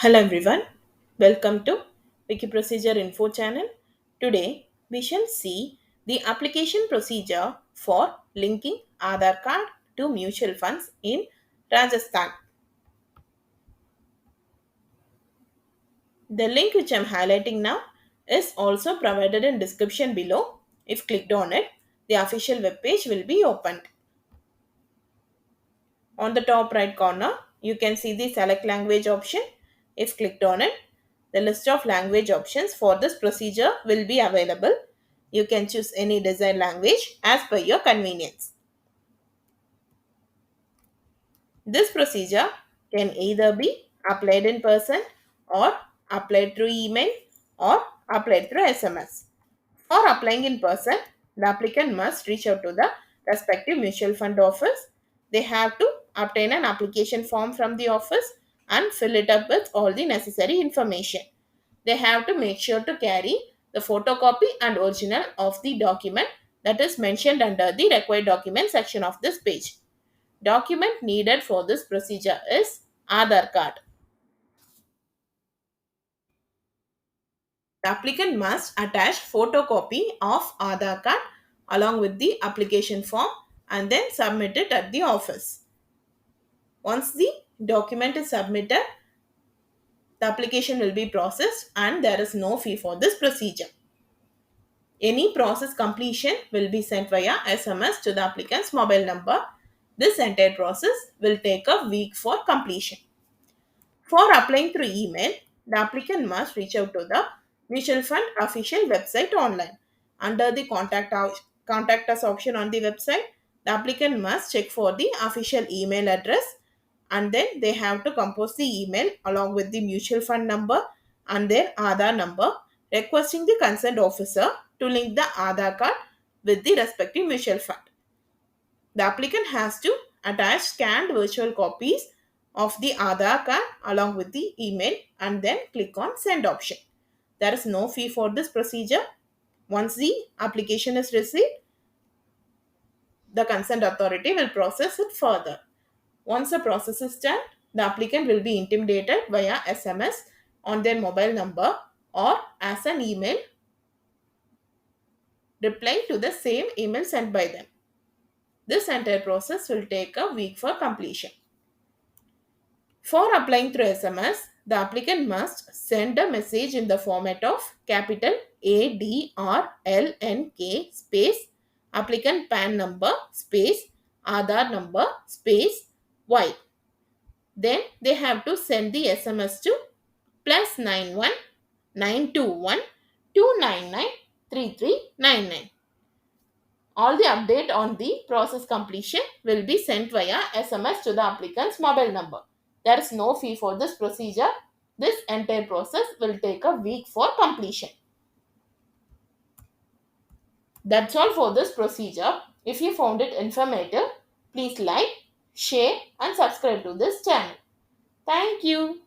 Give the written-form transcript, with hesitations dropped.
Hello everyone, welcome to Wiki Procedure Info channel. Today we shall see the application procedure for linking Aadhaar card to mutual funds in Rajasthan. The link which I am highlighting now is also provided in description below. If clicked on it, the official web page will be opened. On the top right corner, you can see the select language option. If clicked on it, the list of language options for this procedure will be available. You can choose any desired language as per your convenience. This procedure can either be applied in person or applied through email or applied through SMS. For applying in person, the applicant must reach out to the respective mutual fund office. They have to obtain an application form from the office and fill it up with all the necessary information. They have to make sure to carry the photocopy and original of the document that is mentioned under the required document section of this page. Document needed for this procedure is Aadhaar card. The applicant must attach photocopy of Aadhaar card along with the application form and then submit it at the office. Once the document is submitted, the application will be processed and there is no fee for this procedure. Any process completion will be sent via SMS to the applicant's mobile number. This entire process will take a week for completion. For applying through email, the applicant must reach out to the mutual fund official website online. Under the contact us option on the website, the applicant must check for the official email address and then they have to compose the email along with the mutual fund number and their Aadhaar number requesting the concerned officer to link the Aadhaar card with the respective mutual fund. The applicant has to attach scanned virtual copies of the Aadhaar card along with the email and then click on send option. There is no fee for this procedure. Once the application is received, the concerned authority will process it further. Once the process is done, the applicant will be intimidated via SMS on their mobile number or as an email reply to the same email sent by them. This entire process will take a week for completion. For applying through SMS, the applicant must send a message in the format of capital ADRLNK space applicant PAN number space Aadhaar number space Y. Then they have to send the SMS to +91 921 299 3399. All the update on the process completion will be sent via SMS to the applicant's mobile number. There is no fee for this procedure. This entire process will take a week for completion. That's all for this procedure. If you found it informative, please like, share and subscribe to this channel. Thank you.